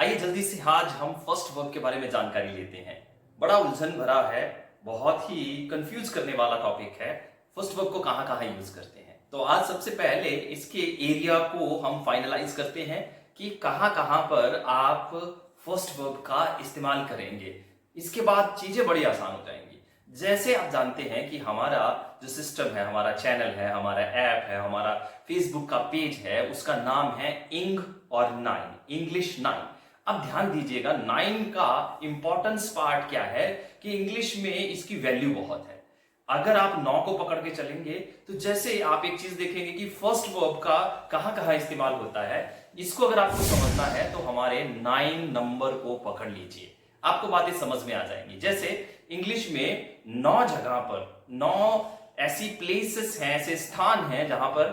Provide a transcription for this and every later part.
आइए जल्दी से आज हम फर्स्ट वर्ब के बारे में जानकारी लेते हैं। बड़ा उलझन भरा है, बहुत ही कंफ्यूज करने वाला टॉपिक है। फर्स्ट वर्ब को कहां कहां यूज करते हैं, तो आज सबसे पहले इसके एरिया को हम फाइनलाइज करते हैं कि कहां कहां पर आप फर्स्ट वर्ब का इस्तेमाल करेंगे। इसके बाद चीजें बड़ी आसान हो जाएंगी। जैसे आप जानते हैं कि हमारा जो सिस्टम है, हमारा चैनल है, हमारा ऐप है, हमारा फेसबुक का पेज है, उसका नाम है इंग और नाइन, इंग्लिश नाइन। अब ध्यान दीजिएगा, नाइन का इंपॉर्टेंस पार्ट क्या है कि इंग्लिश में इसकी वैल्यू बहुत है। अगर आप 9 को पकड़ के चलेंगे तो जैसे आप एक चीज देखेंगे कि फर्स्ट वर्ब का कहां कहां इस्तेमाल होता है, इसको अगर आपको समझना है तो हमारे 9 नंबर को पकड़ लीजिए, आपको बातें समझ में आ जाएंगी। जैसे इंग्लिश में 9 जगह पर 9 ऐसी प्लेसेस हैं, ऐसे स्थान हैं जहां पर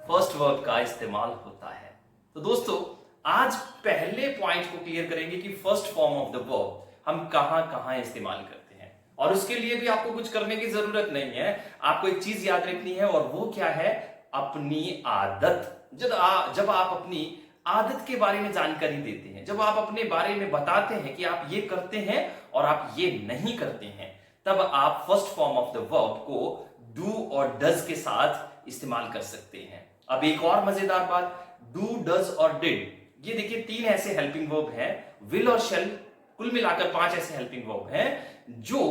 फर्स्ट वर्ब का इस्तेमाल होता है। तो दोस्तों आज पहले पॉइंट को क्लियर करेंगे कि first form of the verb हम कहां कहां इस्तेमाल करते हैं, और उसके लिए भी आपको कुछ करने की जरूरत नहीं है। आपको एक चीज याद रखनी है, और वो क्या है? अपनी आदत। जब आप अपनी आदत के बारे में जानकारी देते हैं, जब आप अपने बारे में बताते हैं कि आप ये करते हैं और आप ये नहीं करते हैं, तब आप first form of the verb को डू और डज के साथ इस्तेमाल कर सकते हैं। अब एक और मजेदार बात, डू, डज और डिड, ये देखिए 3 ऐसे हेल्पिंग वर्ब हैं। विल और शेल, कुल मिलाकर 5 ऐसे हेल्पिंग वर्ब हैं जो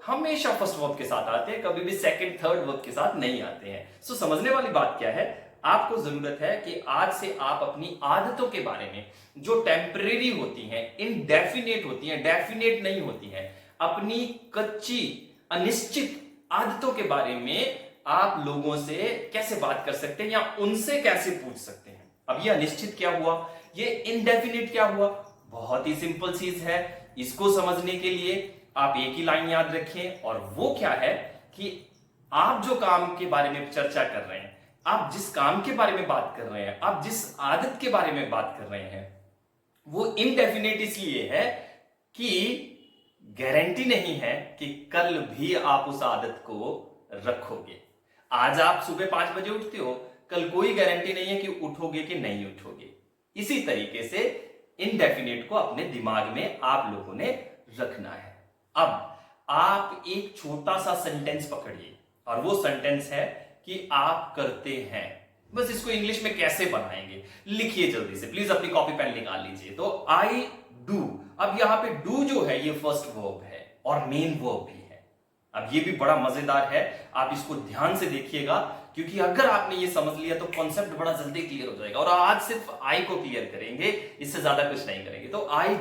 हमेशा फर्स्ट वर्ब के साथ आते हैं, कभी भी सेकंड थर्ड वर्ब के साथ नहीं आते हैं। सो समझने वाली बात क्या है, आपको जरूरत है कि आज से आप अपनी आदतों के बारे में, जो टेम्परेरी होती हैं, इनडेफिनेट होती हैं, डेफिनेट नहीं होती हैं, अपनी कच्ची अनिश्चित आदतों के बारे में आप लोगों से कैसे बात कर सकते हैं या उनसे कैसे पूछ सकते हैं। अब ये अनिश्चित क्या हुआ, ये इनडेफिनेट क्या हुआ? बहुत ही सिंपल चीज है। इसको समझने के लिए आप एक ही लाइन याद रखें, और वो क्या है कि आप जो काम के बारे में चर्चा कर रहे हैं, आप जिस काम के बारे में बात कर रहे हैं, आप जिस आदत के बारे में बात कर रहे हैं, वो इनडेफिनेट इसलिए है कि गारंटी नहीं है कि कल भी आप उस आदत को रखोगे। आज आप सुबह 5 बजे उठते हो, कल कोई गारंटी नहीं है कि उठोगे कि नहीं उठोगे। इसी तरीके से इनडेफिनेट को अपने दिमाग में आप लोगों ने रखना है। अब आप एक छोटा सा सेंटेंस पकड़िए, और वो सेंटेंस है कि आप करते हैं। बस इसको इंग्लिश में कैसे बनाएंगे, लिखिए जल्दी से प्लीज, अपनी कॉपी पेन निकाल लीजिए। तो आई डू, अब यहां पे डू जो है ये फर्स्ट वर्ब है और मेन वर्ब भी है। अब ये भी बड़ा मजेदार है, आप इसको ध्यान से देखिएगा, क्योंकि अगर आपने ये समझ लिया तो कॉन्सेप्ट बड़ा जल्दी क्लियर हो जाएगा। और आज सिर्फ आई को क्लियर करेंगे, इससे ज्यादा कुछ नहीं करेंगे। तो आई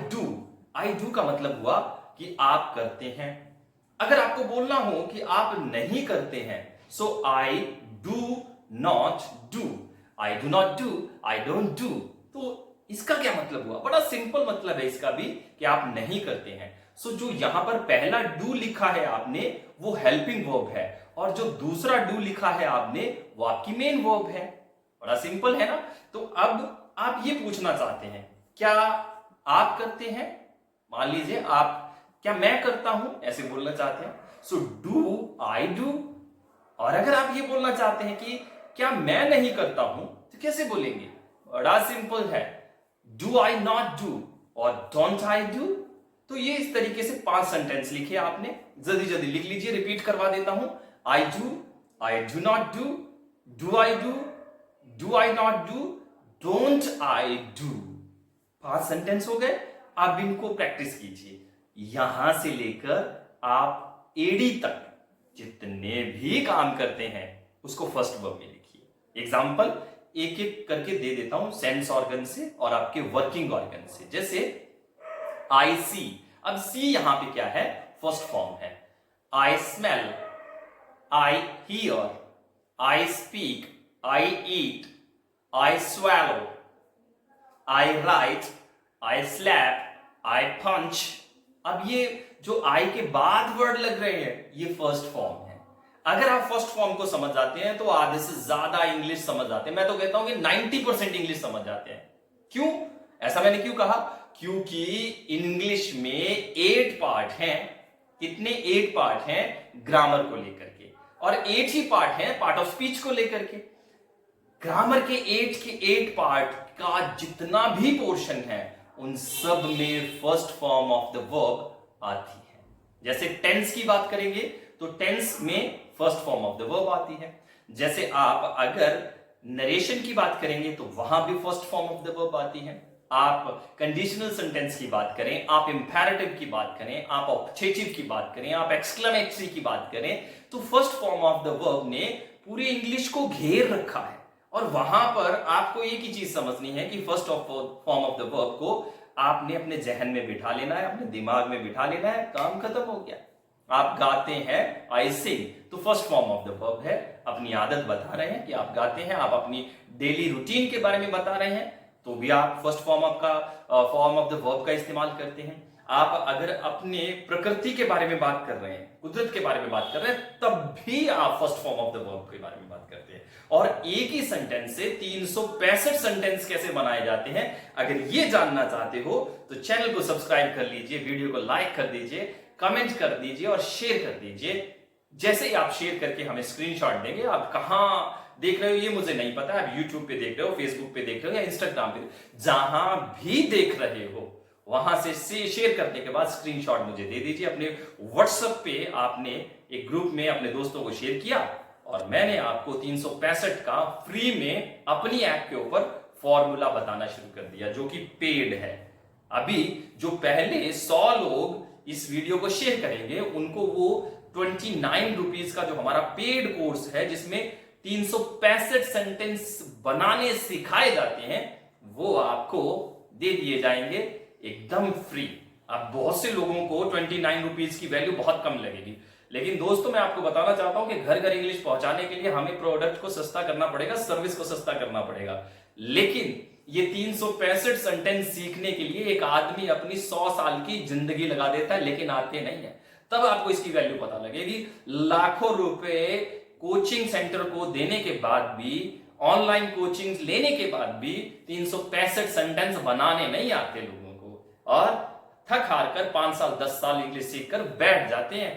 डू का मतलब हुआ कि आप करते हैं। अगर आपको बोलना हो कि आप नहीं करते हैं, so I do not do, I do not do, I don't do. तो इसका क्या मतलब हुआ? बड़ा सिंपल मतलब है इसका भी, कि आप नहीं करते हैं। सो जो यहां पर पहला डू लिखा है आपने, वो हेल्पिंग वर्ब है, और जो दूसरा डू लिखा है आपने, वो आपकी मेन वर्ब है। बड़ा सिंपल है ना? तो अब आप ये पूछना चाहते हैं, क्या आप करते हैं? मान लीजिए आप, क्या मैं करता हूं, ऐसे बोलना चाहते हैं, सो डू आई डू। और अगर आप ये बोलना चाहते हैं कि क्या मैं नहीं करता हूं, तो कैसे बोलेंगे? बड़ा सिंपल है, डू आई नॉट डू और डोंट आई डू। तो ये इस तरीके से 5 सेंटेंस लिखे आपने, जल्दी जल्दी लिख लीजिए, रिपीट करवा देता हूं। आई do not do I do I not do, don't I do. 5 sentence हो गए। अब इनको प्रैक्टिस कीजिए, यहां से लेकर आप एडी तक जितने भी काम करते हैं उसको फर्स्ट वर्ब में लिखिए। एग्जाम्पल एक एक करके दे देता हूं, सेंस ऑर्गन से और आपके वर्किंग ऑर्गन से। जैसे आई सी, अब सी यहां पे क्या है? फर्स्ट फॉर्म है। I smell, I hear, I speak, I eat, I swallow, I write, I slap, I punch. अब ये जो आई के बाद वर्ड लग रहे हैं, ये फर्स्ट फॉर्म है। अगर आप फर्स्ट फॉर्म को समझ जाते हैं तो आधे से ज्यादा इंग्लिश समझ जाते हैं। मैं तो कहता हूं कि 90% इंग्लिश समझ जाते हैं। क्यों? ऐसा मैंने क्यों कहा? क्योंकि इंग्लिश में 8 पार्ट हैं। कितने? 8 पार्ट हैं ग्रामर को लेकर के, और 8 ही पार्ट हैं पार्ट ऑफ स्पीच को लेकर के। ग्रामर के 8 पार्ट का जितना भी पोर्शन है उन सब में first form of the verb आती है। जैसे टेंस की बात करेंगे तो टेंस में first form of the verb आती है। जैसे आप अगर नरेशन की बात करेंगे तो वहां भी first form of the verb आती है। आप कंडीशनल सेंटेंस की बात करें, आप इंपेरेटिव की बात करें, आप ऑब्जेक्टिव की बात करें, आप एक्सक्लेमेटरी की बात करें, तो first form of the verb ने पूरी इंग्लिश को घेर रखा है। और वहां पर आपको एक ही चीज समझनी है कि first form of the verb को आपने अपने जहन में बिठा लेना है, अपने दिमाग में बिठा लेना है, काम खत्म हो गया। आप गाते हैं आई सिंग, तो first form of the verb है। अपनी आदत बता रहे हैं कि आप गाते हैं, आप अपनी डेली रूटीन के बारे में बता रहे हैं, तो भी आप first form of the verb का इस्तेमाल करते हैं। आप अगर अपने प्रकृति के बारे में बात कर रहे हैं, कुदरत के बारे में बात कर रहे हैं, तब भी आप first form of the verb के बारे में बात करते हैं। और एक ही सेंटेंस से 365 सेंटेंस कैसे बनाए जाते हैं, अगर ये जानना चाहते हो तो चैनल को सब्सक्राइब कर लीजिए, वीडियो को लाइक कर दीजिए, कमेंट कर दीजिए और शेयर कर दीजिए। जैसे ही आप शेयर करके हमें स्क्रीनशॉट देंगे, आप कहां देख रहे हो ये मुझे नहीं पता, आप यूट्यूब पे देख रहे हो, फेसबुक पे देख रहे हो या इंस्टाग्राम पे, जहां भी देख रहे हो वहां से शेयर करने के बाद स्क्रीनशॉट मुझे दे दीजिए। अपने व्हाट्सएप पे आपने एक ग्रुप में अपने दोस्तों को शेयर किया और मैंने आपको 365 का फ्री में अपनी ऐप के ऊपर फॉर्मूला बताना शुरू कर दिया, जो कि पेड है। अभी जो पहले 100 लोग इस वीडियो को शेयर करेंगे उनको वो 29 रुपीज का जो हमारा पेड कोर्स है, जिसमें 365 सेंटेंस बनाने सिखाए जाते हैं, वो आपको दे दिए जाएंगे एकदम फ्री। अब बहुत से लोगों को 29 रुपीज की वैल्यू बहुत कम लगेगी, लेकिन दोस्तों मैं आपको बताना चाहता हूं कि घर घर इंग्लिश पहुंचाने के लिए हमें प्रोडक्ट को सस्ता करना पड़ेगा, सर्विस को सस्ता करना पड़ेगा। लेकिन ये 365 सेंटेंस सीखने के लिए एक आदमी अपनी 100 साल की जिंदगी लगा देता है, लेकिन आते नहीं है। तब आपको इसकी वैल्यू पता लगेगी। लाखों रुपए कोचिंग सेंटर को देने के बाद भी, ऑनलाइन कोचिंग लेने के बाद भी 365 सेंटेंस बनाने नहीं आते लोगों को, और थक हार कर 5 साल 10 साल इंग्लिश सीखकर बैठ जाते हैं।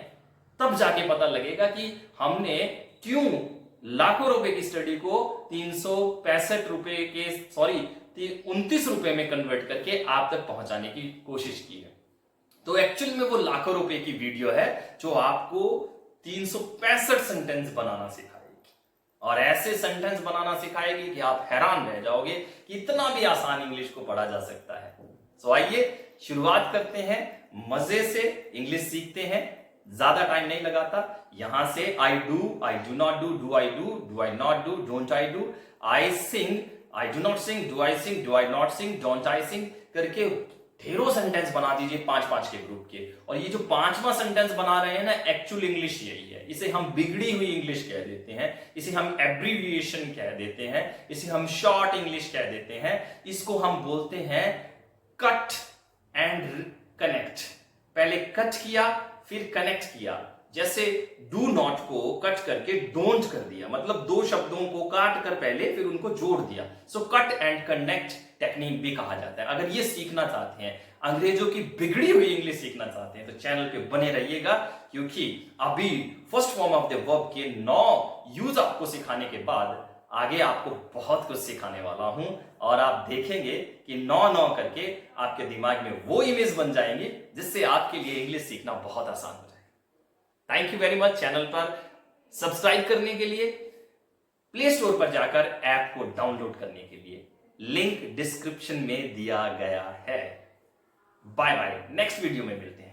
तब जाके पता लगेगा कि हमने क्यों लाखों रुपए की स्टडी को 365 रुपए के 29 रुपए में कन्वर्ट करके आप तक पहुंचाने की कोशिश की है। तो एक्चुअल में वो लाखों रुपए की वीडियो है जो आपको 365 सेंटेंस बनाना सिखाएगी, और ऐसे सेंटेंस बनाना सिखाएगी कि आप हैरान रह जाओगे कि इतना भी आसान इंग्लिश को पढ़ा जा सकता है। तो आइए शुरुआत करते हैं, मजे से इंग्लिश सीखते हैं। ज्यादा टाइम नहीं लगाता। यहां से I do not do I not do, don't I do, I sing, I do not sing, do I sing, do I not sing, don't I sing करके ढेरों सेंटेंस बना दीजिए 5-5 के ग्रुप के। और ये जो 5वां सेंटेंस बना रहे हैं ना, एक्चुअल इंग्लिश यही है। इसे हम बिगड़ी हुई इंग्लिश कह देते हैं, इसे हम एब्रीविएशन कह देते हैं, इसे हम शॉर्ट इंग्लिश कह देते हैं, इसको हम बोलते हैं कट एंड कनेक्ट। पहले कट किया फिर कनेक्ट किया। जैसे डू नॉट को कट करके डोंट कर दिया, मतलब 2 शब्दों को काट कर पहले फिर उनको जोड़ दिया। So cut and connect technique भी कहा जाता है। अगर ये सीखना चाहते हैं, अंग्रेजों की बिगड़ी हुई इंग्लिश सीखना चाहते हैं, तो चैनल पे बने रहिएगा, क्योंकि अभी first form of the verb के 9 यूज आपको सिखाने के बाद आगे आपको बहुत कुछ सिखाने वाला हूं, और आप देखेंगे कि 9 करके आपके दिमाग में वो इमेज बन जाएंगे जिससे आपके लिए इंग्लिश सीखना बहुत आसान हो जाएगा। Thank you very much. Channel पर सब्सक्राइब करने के लिए, प्ले स्टोर पर जाकर ऐप को डाउनलोड करने के लिए लिंक डिस्क्रिप्शन में दिया गया है। बाय बाय, नेक्स्ट वीडियो में मिलते हैं।